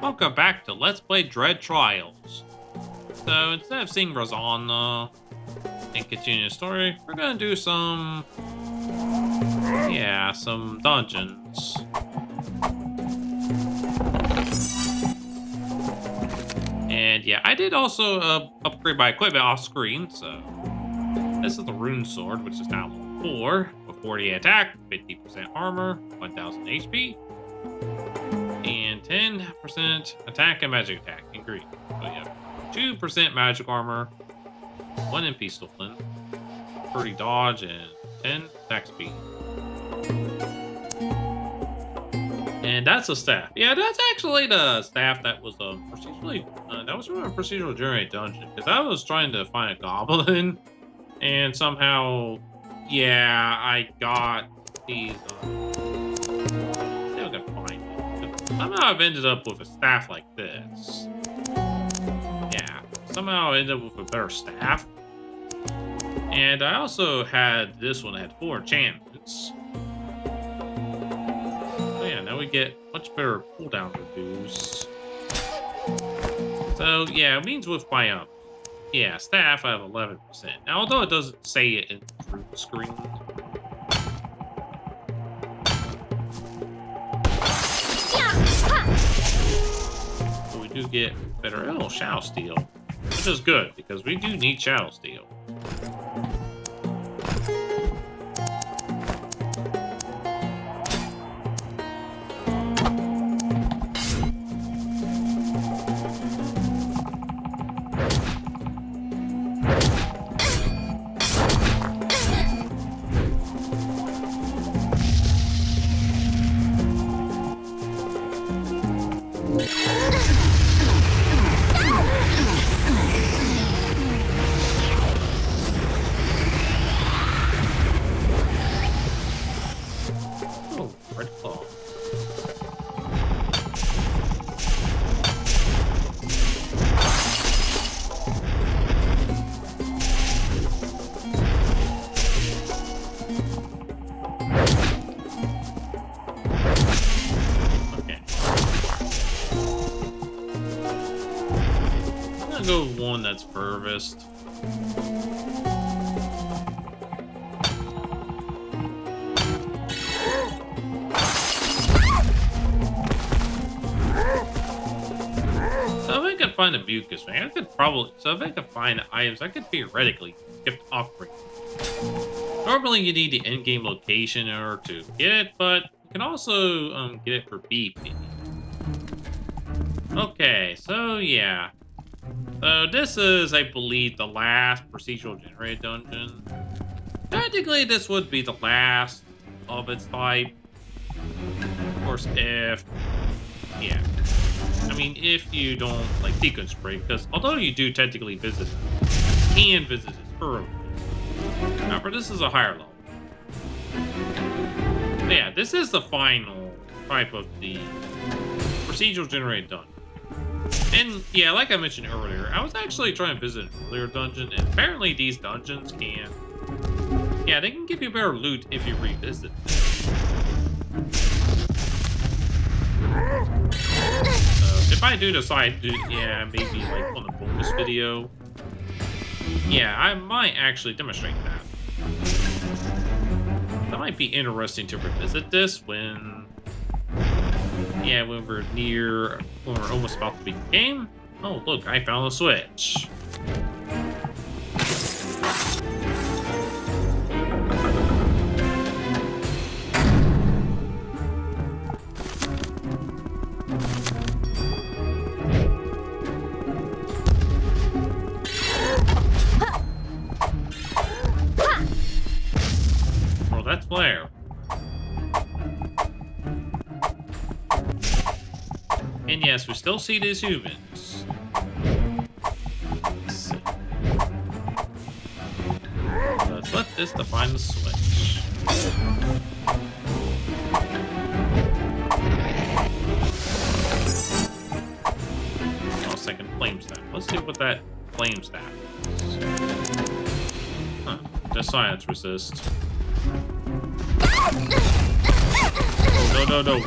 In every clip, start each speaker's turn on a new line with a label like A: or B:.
A: Welcome back to Let's Play Dread Trials. So instead of seeing Rosana and continue the story, we're gonna do some dungeons. And yeah, I did also upgrade my equipment off screen, so this is the rune sword, which is now level 4, with 40 attack, 50% armor, 1000 HP, and 10% attack and magic attack in green. So yeah, 2% magic armor, 1 MP stolen, 30 dodge, and 10 attack speed. And that's a staff. Yeah, that's actually the staff that was procedurally that was from a procedural generated dungeon, because I was trying to find a goblin, and somehow, yeah, I got these. See if I can find it. Somehow I've ended up with a staff like this. Yeah, somehow I ended up with a better staff. And I also had this one that had 4 enchantments. So yeah, now we get much better cooldown reduce. So yeah, it means with my staff I have 11%. Now, although it doesn't say it in the screen. But we do get better shadow steel, which is good because we do need shadow steel. Go with one that's furthest. So if I could find a mucus ring, if I could find items, I could theoretically skip upgrade. Normally you need the in-game location in order to get it, but you can also get it for BP. Okay, so yeah. So this is, I believe, the last procedural generated dungeon. Technically, this would be the last of its type. Of course, if you don't like sequence break, because although you do technically visit it, you can visit it early. However, this is a higher level. But yeah, this is the final type of the procedural generated dungeon. And yeah, like I mentioned earlier, I was actually trying to visit an earlier dungeon, and apparently these dungeons they can give you better loot if you revisit them. So if I do decide to, maybe like on a bonus video, I might actually demonstrate that. That might be interesting to revisit this when when we're almost about to beat the game. Oh, look, I found a switch. Oh, that's Blair. And yes, we still see these humans. Let's let this define the switch. Oh, second flame staff. Let's see what that flame staff is. Huh. Just silence resist. Oh, no.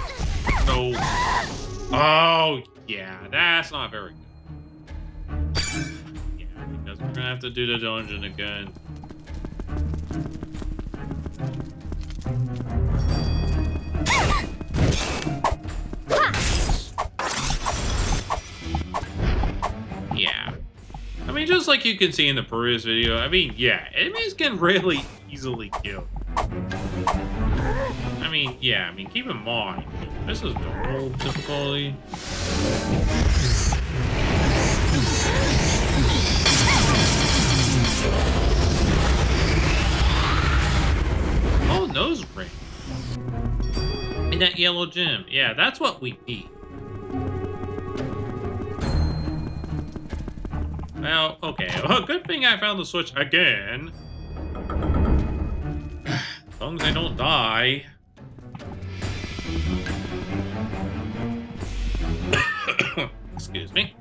A: Oh, yeah, that's not very good. Yeah, because we're gonna have to do the dungeon again. Yeah. I mean, just like you can see in the previous video, I mean, yeah, enemies can really easily kill. I mean, yeah, I mean, keep in mind, this is normal difficulty. Oh, nose ring. And that yellow gem. Yeah, that's what we need. Well, okay. Well, good thing I found the switch again. As long as I don't die. Excuse me.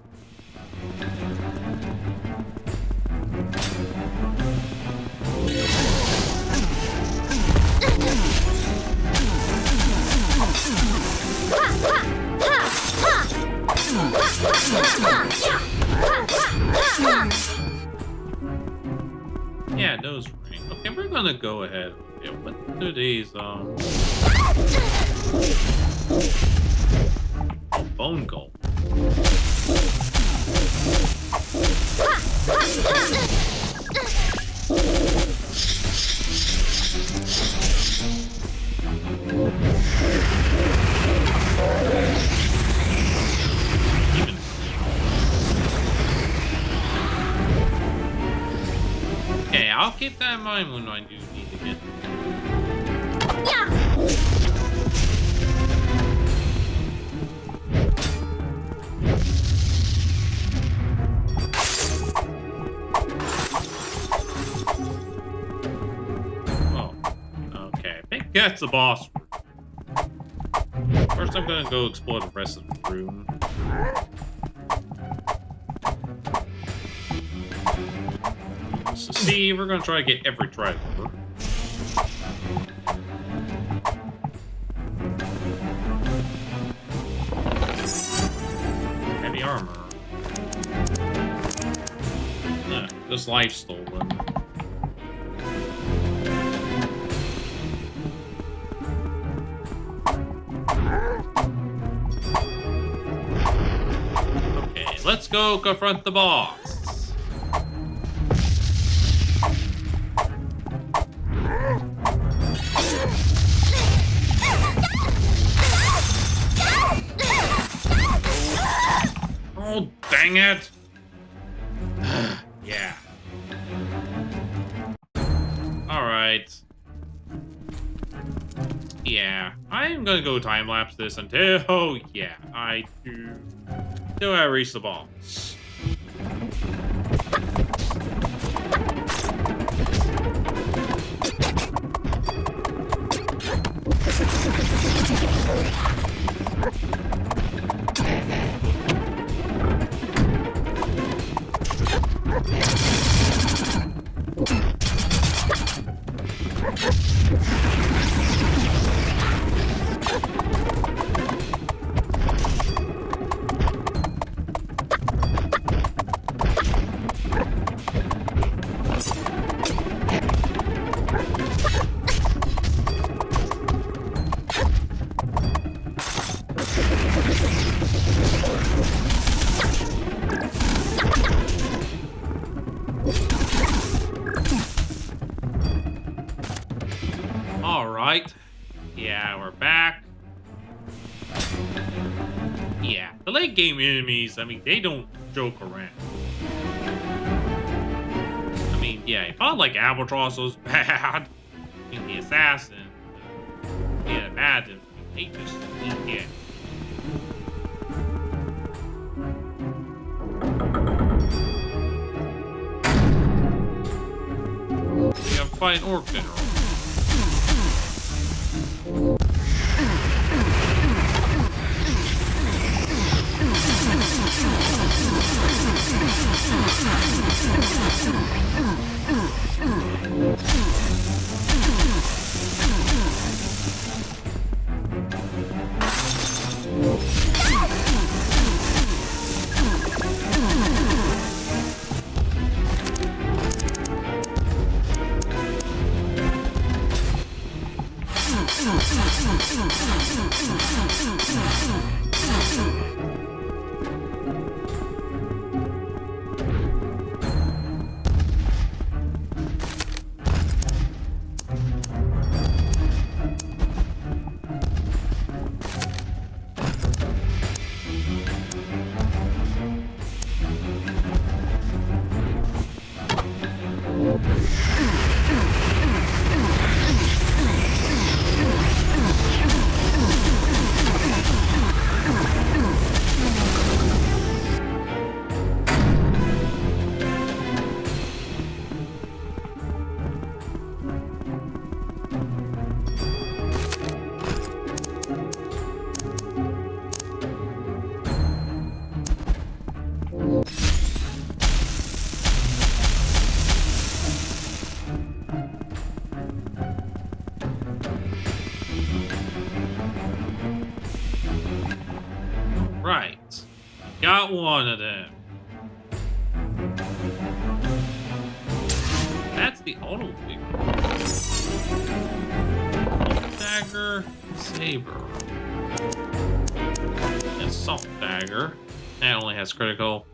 A: Yeah, nose ring. Okay, we're gonna go ahead. Yeah, what do these, bone gold. Okay, I'll keep that in mind when I do need to get. Oh, okay. I think that's the boss room. First, I'm gonna go explore the rest of the room. So, see, we're gonna try to get every treasure. Heavy armor. This life stolen. Okay, let's go confront the boss. Oh, dang it! Yeah. Alright. Yeah, I'm gonna go time-lapse this until, yeah, until I reach the boss. Alright. Yeah, we're back. Yeah, the late game enemies, I mean, they don't joke around. I mean, yeah, if I like Albatross was bad, I mean, the assassin, yeah, imagine, they just sneak in. We have to fight an orc general. Right. Got one of them. That's the auto figure. Dagger, saber. Assault dagger. That only has critical.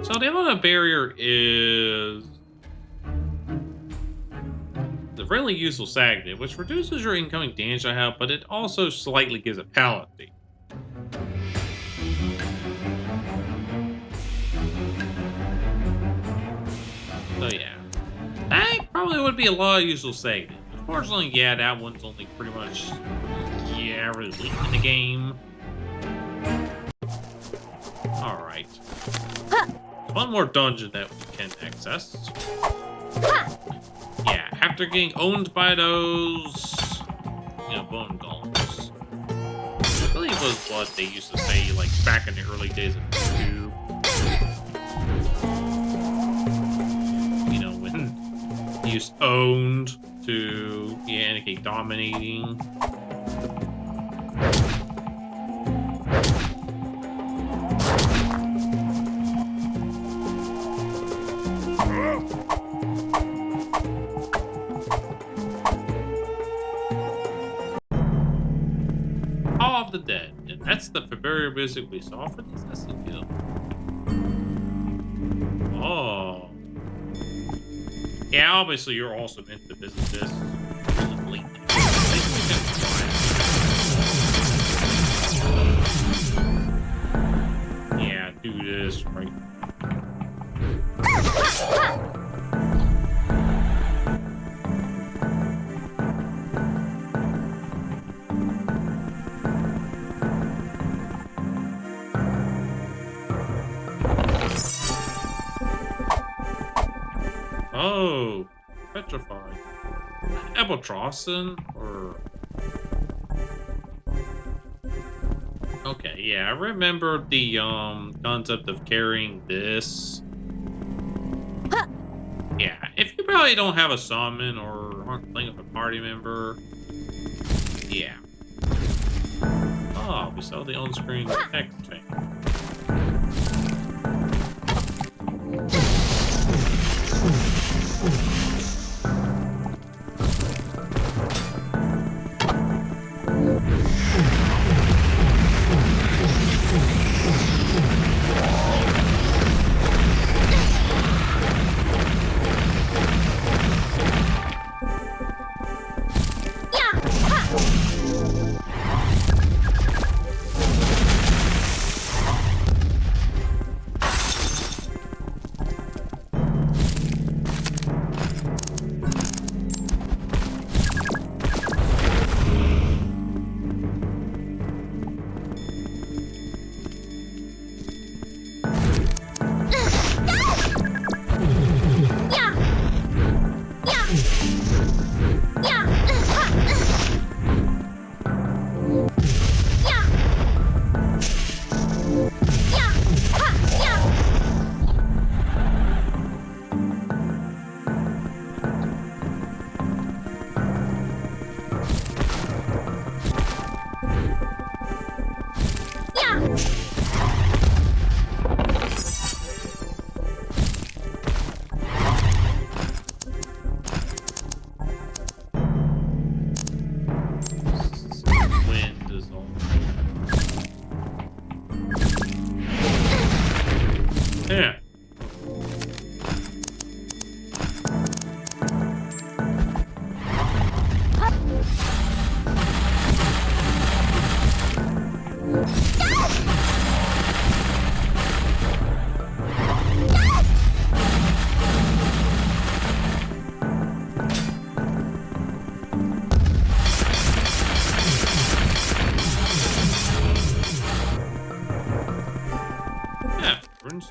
A: So the other barrier is the really useful Sagnet, which reduces your incoming damage I have, but it also slightly gives a penalty. So yeah, that probably would be a lot of useful Sagnet. Unfortunately, yeah, that one's only pretty much really late in the game. All right. One more dungeon that we can access. Yeah, after getting owned by those, bone golems. I believe was what they used to say, like, back in the early days of YouTube. When you used owned to, indicate dominating. Of the Dead, and that's the February music we saw for this Assassin's Guild. Oh. Yeah, obviously you're also meant to visit this. Yeah, do this right. Oh, petrified. Ebotrossen, or... Okay, yeah, I remember the concept of carrying this. Yeah, if you probably don't have a summon or aren't playing with a party member, yeah. Oh, we saw the on-screen text thing.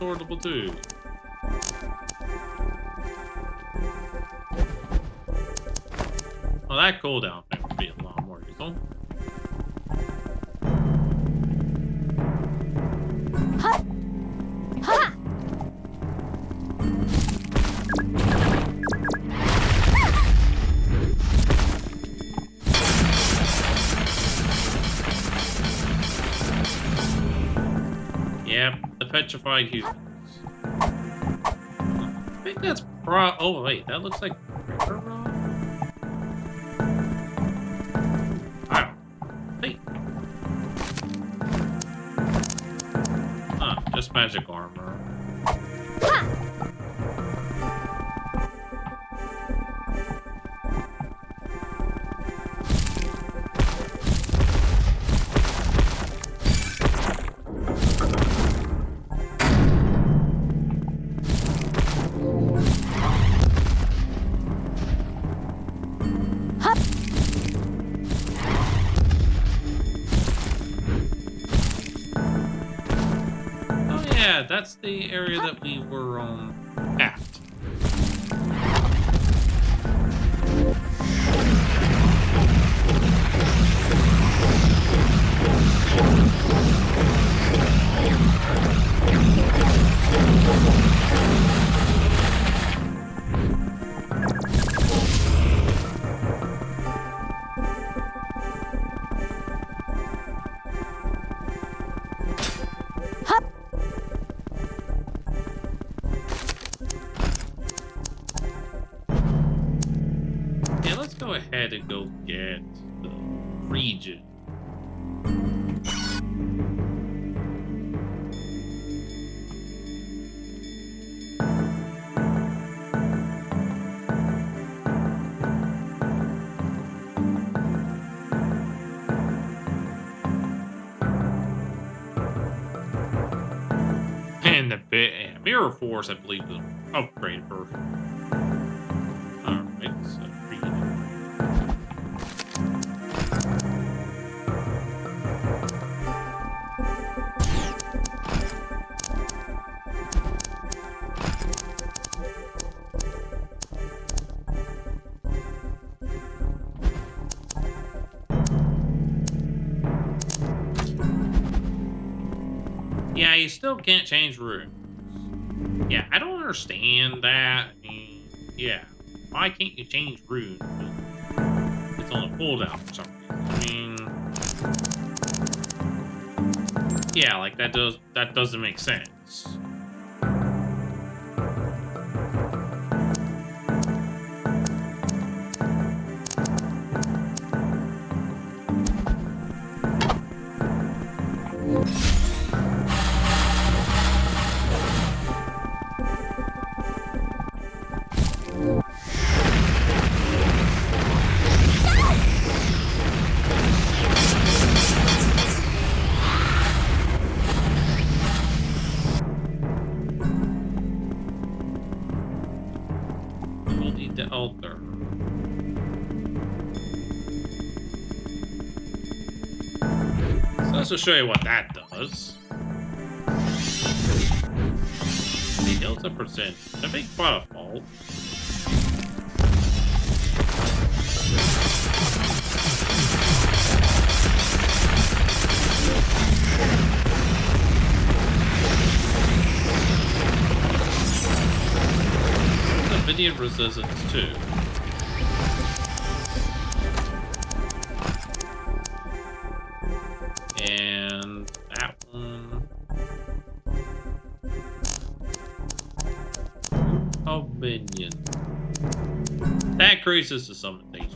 A: sword level 2. Well, that cooldown thing would be a lot more useful. Yep, the petrified humans. I think that's oh wait, that looks like river rock? Wow. Wait. Huh, just magic armor. Yeah, that's the area that we were at. Yeah, let's go ahead and go get the region. And the Mirror Force, I believe, is an upgrade version. Alright, so region. Yeah, you still can't change runes. Yeah, I don't understand that. I mean, yeah, why can't you change runes? It's on a cooldown for some reason. I mean, yeah, like that doesn't make sense. The altar. So let's just show you what that does. The heals a percent. A big waterfall. Immediate resistance too. And that one. Oh, minion. That increases to some HP.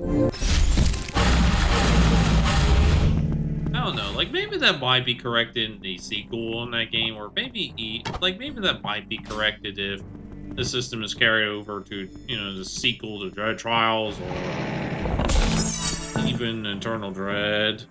A: I don't know, like, maybe that might be corrected in the sequel in that game, or maybe maybe that might be corrected if the system is carried over to, the sequel to Dread Trials, or even Eternal Dread.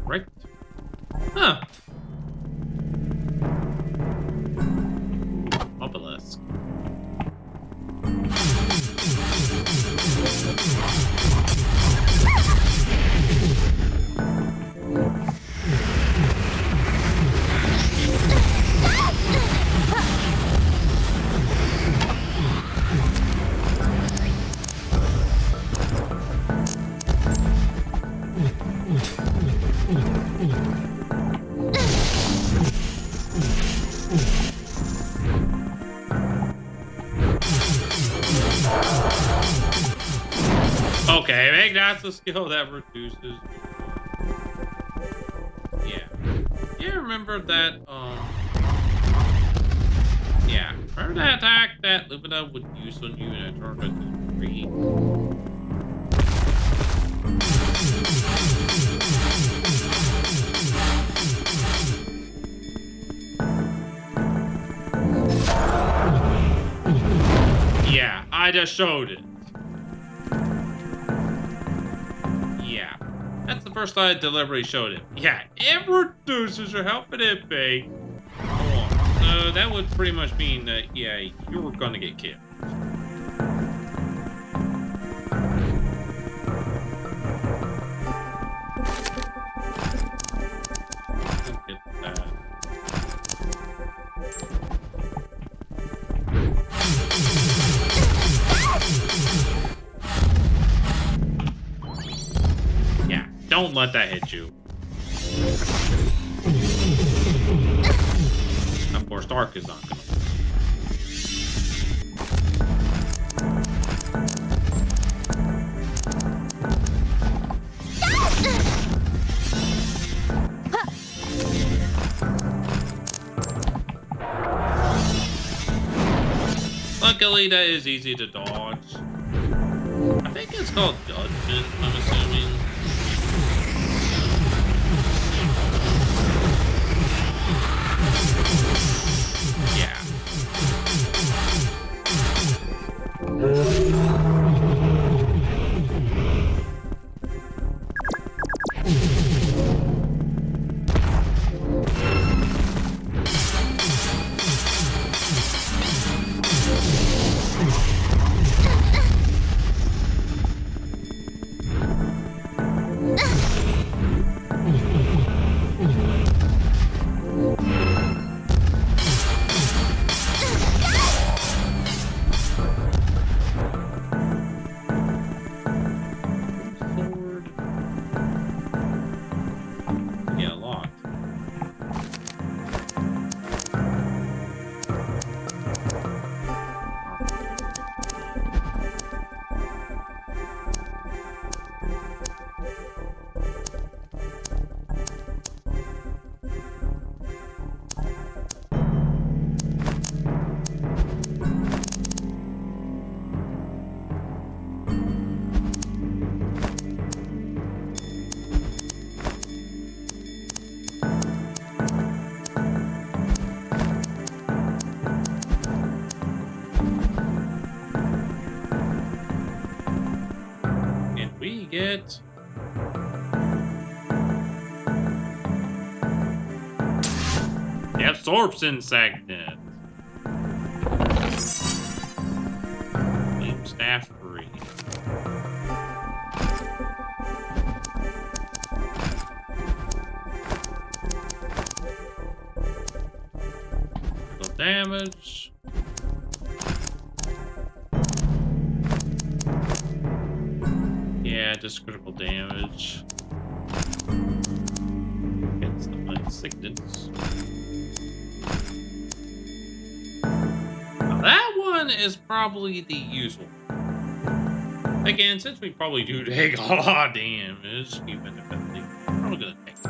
A: Right? Huh. Obelisk. Okay, maybe that's a skill that reduces. Yeah. Yeah, remember that, yeah. Remember that attack that Lumina would use on you in a tournament 3? Yeah, I just showed it. Yeah. That's the first time I deliberately showed it. Yeah, it reduces your health and hit bait. So that would pretty much mean that, yeah, you were gonna get killed. Get that. Yeah, don't let that hit you. Of course, Dark is not gonna. Luckily, that is easy to dodge. I think it's called Judgment, I'm assuming. Yeah. Get the absorption segment. Flame staff free. Critical damage. Yeah, just critical damage. Against the blind sickness. Now that one is probably the usual. Again, since we probably do take a lot of damage, even if it's probably gonna take it.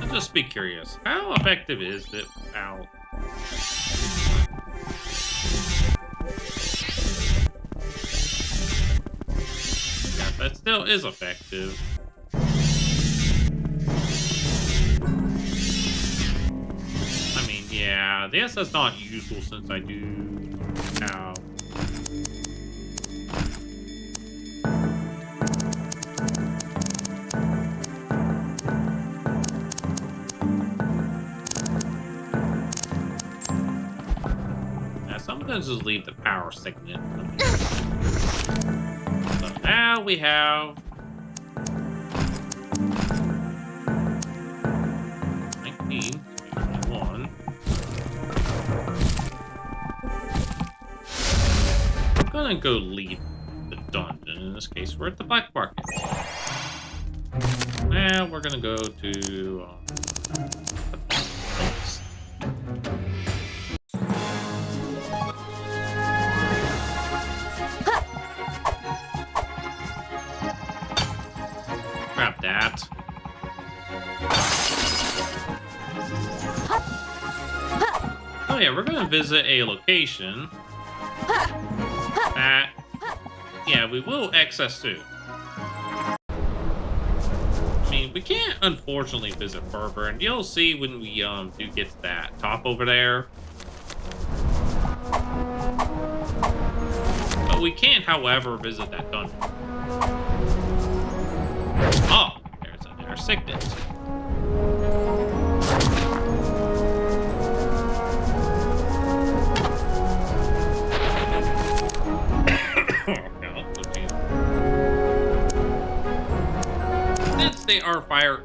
A: I'll just be curious. How effective is it without? That still is effective. I mean, yeah, I guess that's not useful since I do now. Yeah, sometimes just leave the power segment. Now we have 19, 21. I'm gonna go leave the dungeon. In this case, we're at the black market. Now we're gonna go to grab that. Oh yeah, we're gonna visit a location that, yeah, we will access to. I mean, we can't unfortunately visit Ferber, and you'll see when we do get to that top over there. But we can, however, visit that dungeon. Oh, there's another sickness. Since they are fire.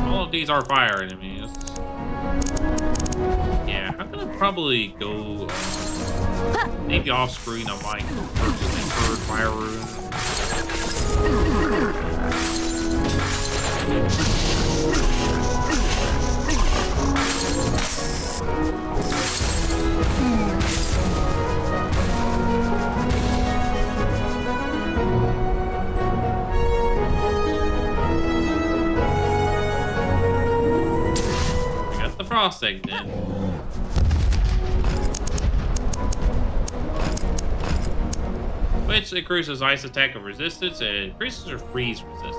A: All of these are fire enemies. Yeah, I'm gonna probably go maybe off screen. I might go first fire rune. I got the frost egg then. Which increases ice attack of resistance and increases her freeze resistance.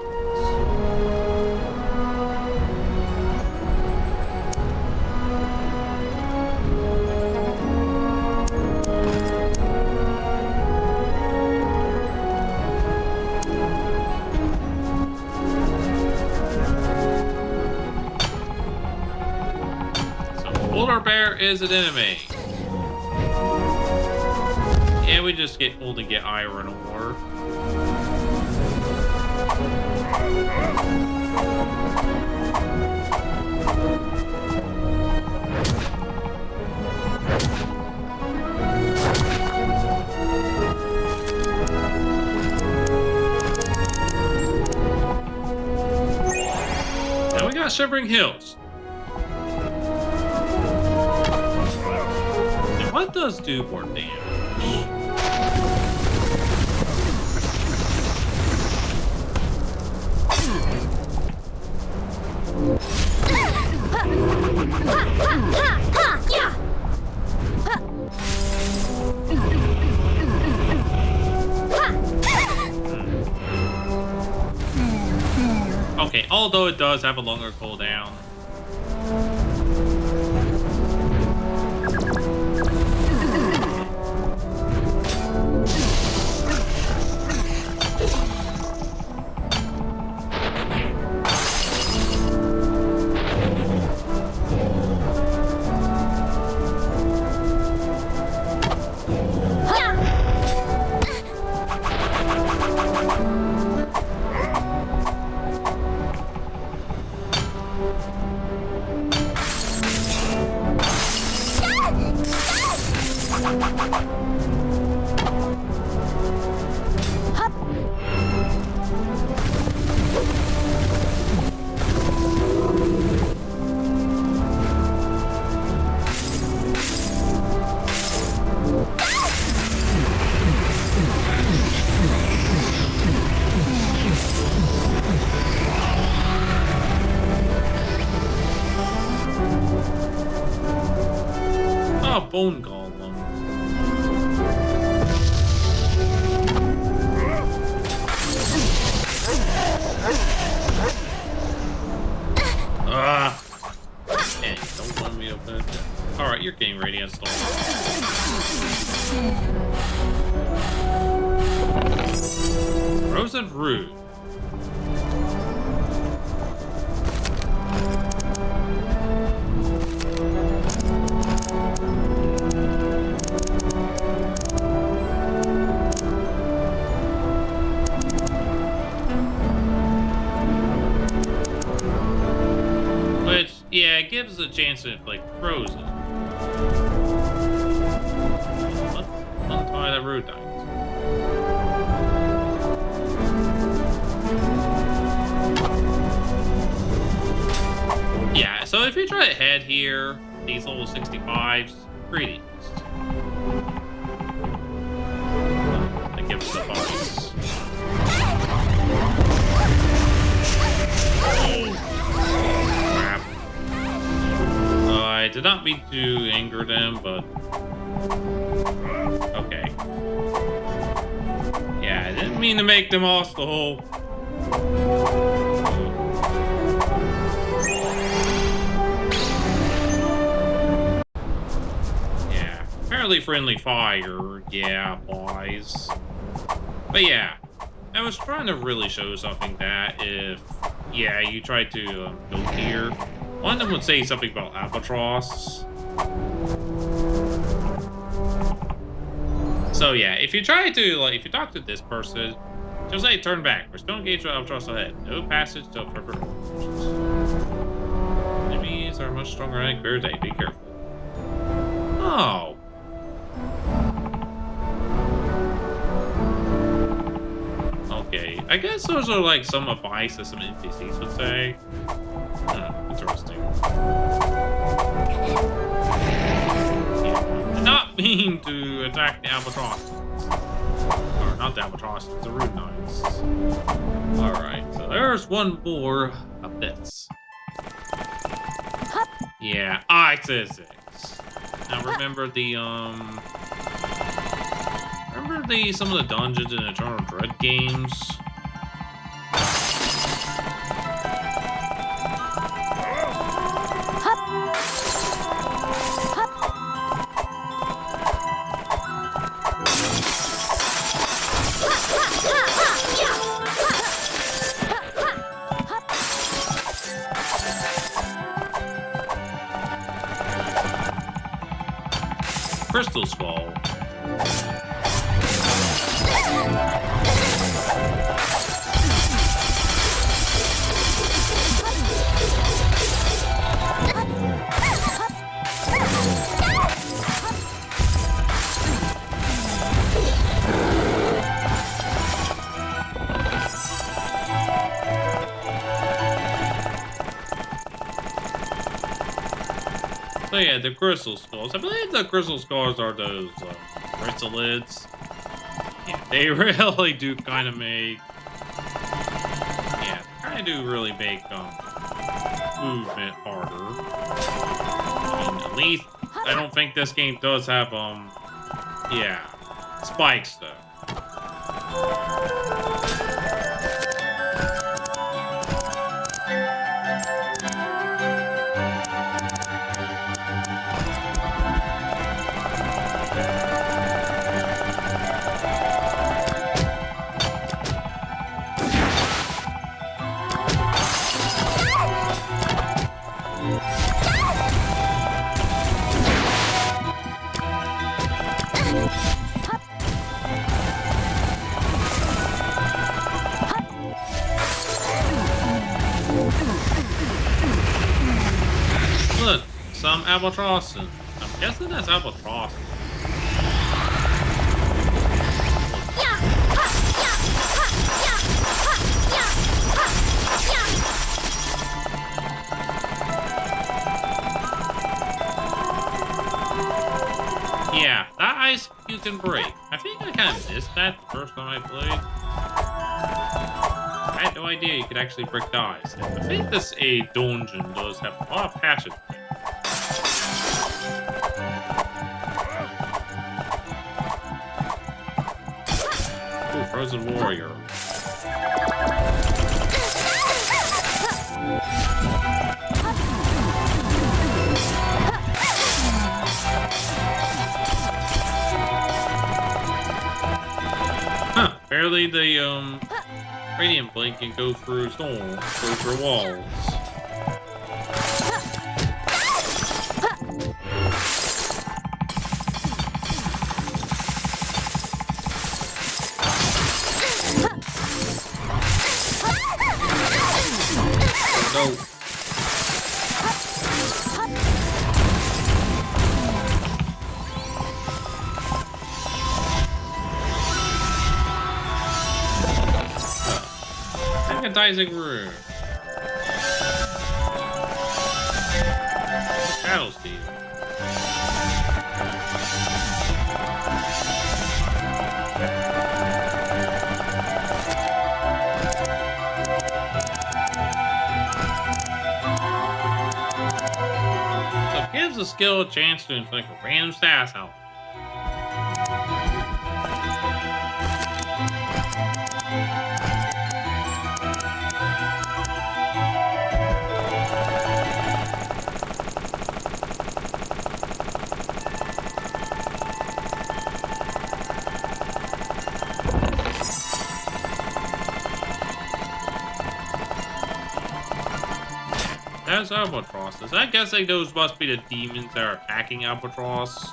A: So polar bear is an enemy. Yeah, we just only get iron ore. Now we got Shivering Hills. And what does do more damage? Okay, although it does have a longer cooldown. a bone golem. Ah! Hey, don't let me open it. Alright, you're getting ready to install. Frozen Root. Which, yeah, it gives a chance to like frozen. Let's untie the root dice. Yeah, so if you try to head here, these level 65s, pretty east. That gives the bodies. Crap. I did not mean to anger them, but okay. Yeah, I didn't mean to make them hostile. Yeah, fairly friendly fire. Yeah, boys. But yeah, I was trying to really show something that if, yeah, you try to go here, one of them would say something about albatross. So yeah, if you try to, like, if you talk to this person, she'll say turn back. We're still engaged with albatross ahead. No passage till further orders. Enemies are much stronger than clear day. Be careful. Oh. Okay, I guess those are like some advice that some NPCs would say. Interesting. Yeah, did not mean to attack the albatross. Or not the albatross, the root knights. Alright, so there's one more of this. Yeah, I-6. Now remember the, some of the dungeons in Eternal Dread games? Crystal Skull. So yeah, the crystal skulls. I believe the crystal skulls are those chrysalids. Yeah, they really do kind of make. Yeah, kind of do really make movement harder. I mean, at least I don't think this game does have yeah, spikes though. Look, some albatross. I'm guessing that's albatross. Yeah, that ice you can break. I think I kind of missed that the first time I played. I had no idea you could actually break the ice. I think this dungeon does have a lot of passage. Frozen warrior. Huh. Apparently the radiant blink can go through storms, go through walls. No. Magnetizing room. Battle steel. So gives the skill a chance to inflict a random status health. That's albatrosses. I guess like those must be the demons that are attacking albatross.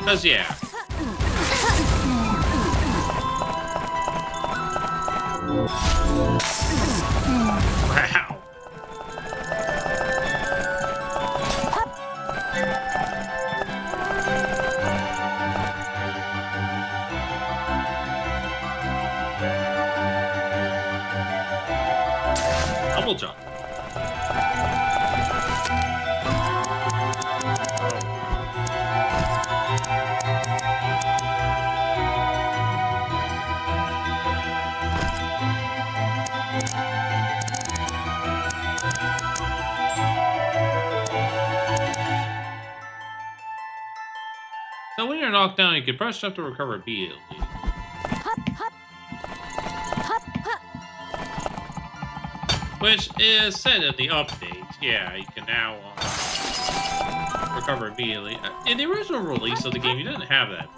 A: Cause yeah. Wow. Double jump. So when you're knocked down, you can press up to recover immediately. Which is said in the update. Yeah, you can now recover immediately. In the original release of the game, you didn't have that.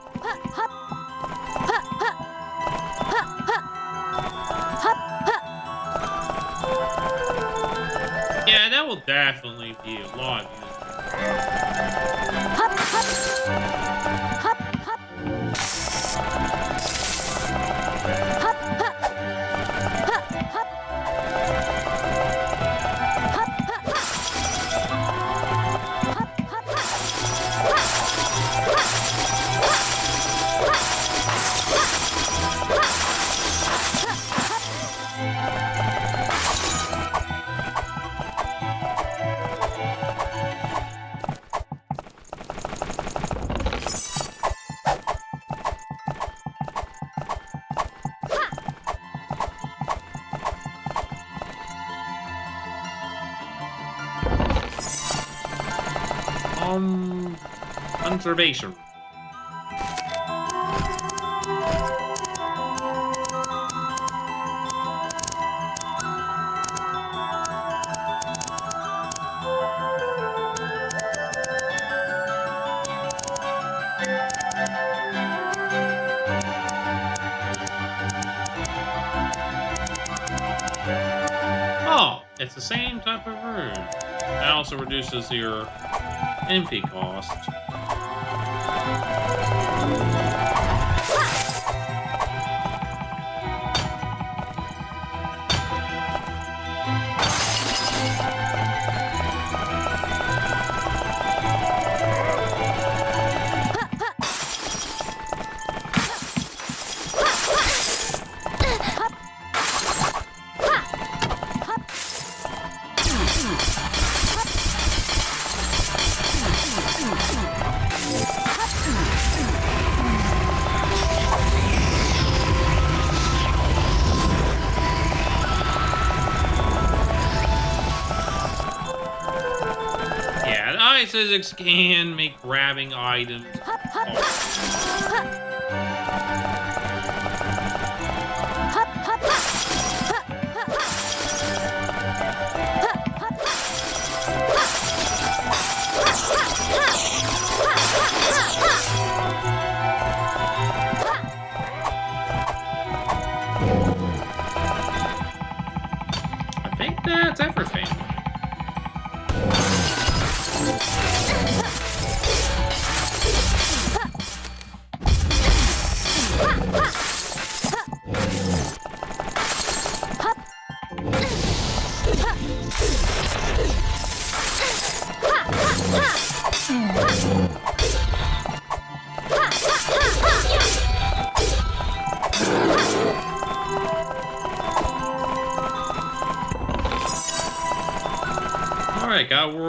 A: Yeah, that will definitely be a lot useful. Conservation. Oh, it's the same type of room. That also reduces your MP cost. Physics can make grabbing items hard.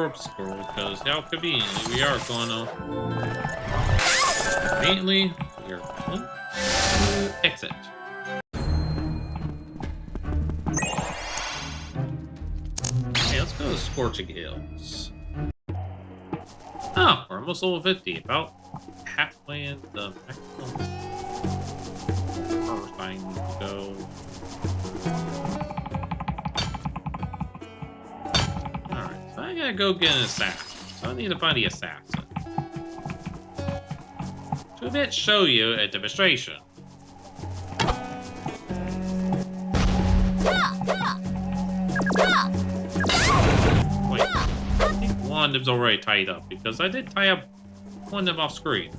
A: rope scroll, because how conveniently we are gonna conveniently we are going to exit. Okay, let's go to Scorching Hills. Oh, we're almost level 50. About halfway in the maximum. First, I need to go. Alright, so I gotta go get an assassin. So I need to find the assassin. To a bit show you a demonstration. Wait, I think one of them's already tied up because I did tie up one of them off screen.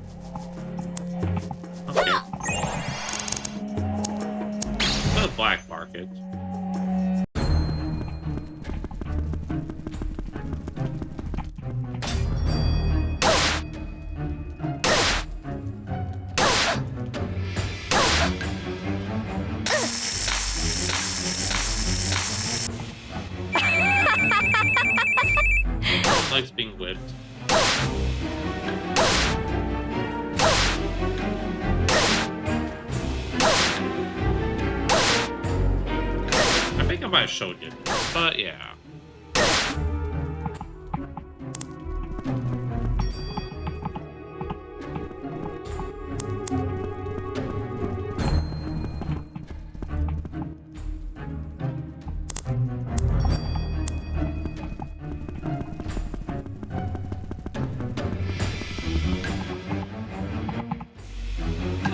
A: Okay. Go to black market. Likes being whipped. I think I might have showed you this, but yeah.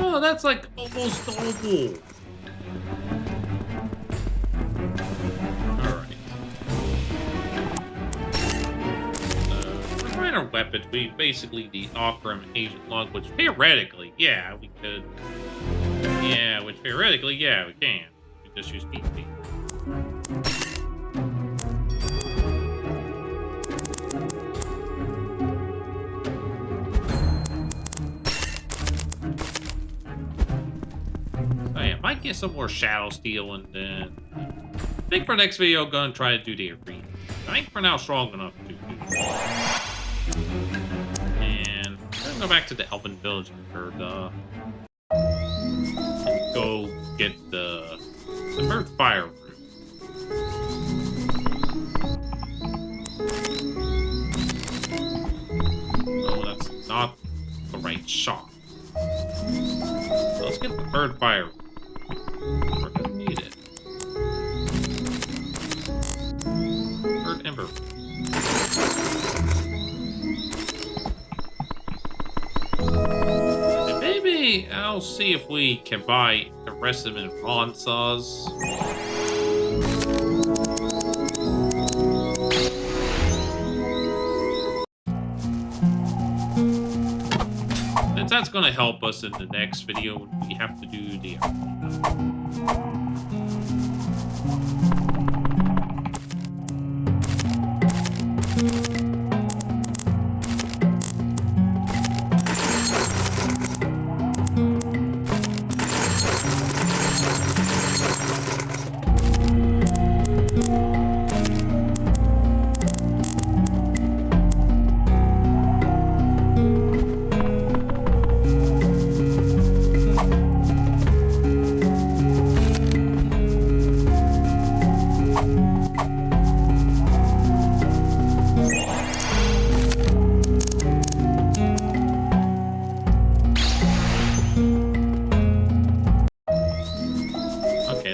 A: Oh, that's like almost double. Alright. Refiner weapons, we basically the Ockram agent log, which theoretically, yeah, we could. Yeah, which theoretically, yeah, we can. We just use PP. Might get some more Shadow Steel, and then I think for next video I'm gonna try to do the arena. I think for now strong enough to do that. And I'm gonna go back to the Elven Village and go get the Bird Fire Root. Oh, that's not the right shot. So let's get the Bird Fire Root. We're gonna need it. Bird Ember. And maybe I'll see if we can buy the rest of them in Ron Saws. Since that's gonna help us in the next video when we have to do the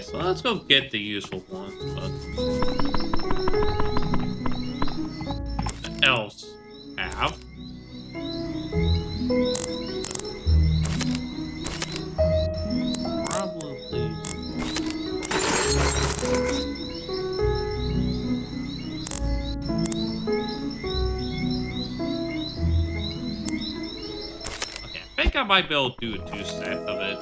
A: so let's go get the useful ones, but what else have? Probably. Okay, I think I might be able to do a 2-set of it.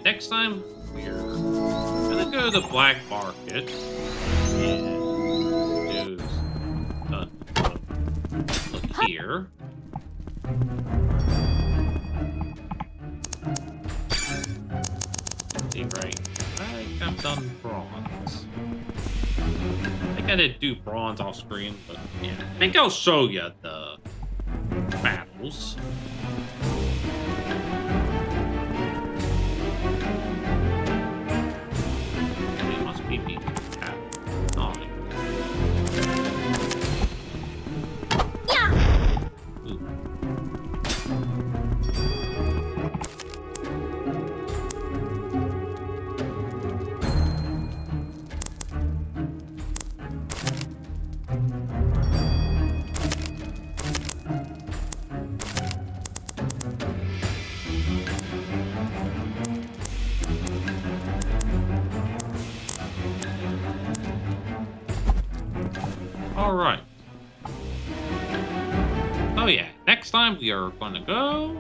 A: Next time, we're gonna go to the black market and here. Right. I think I've done bronze. I think I did do bronze off screen, but yeah. I think I'll show you the battles. It must be me. All right. Oh yeah, next time we are going to go.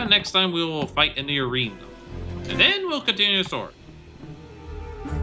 A: Next time we will fight in the arena, and then we'll continue the story.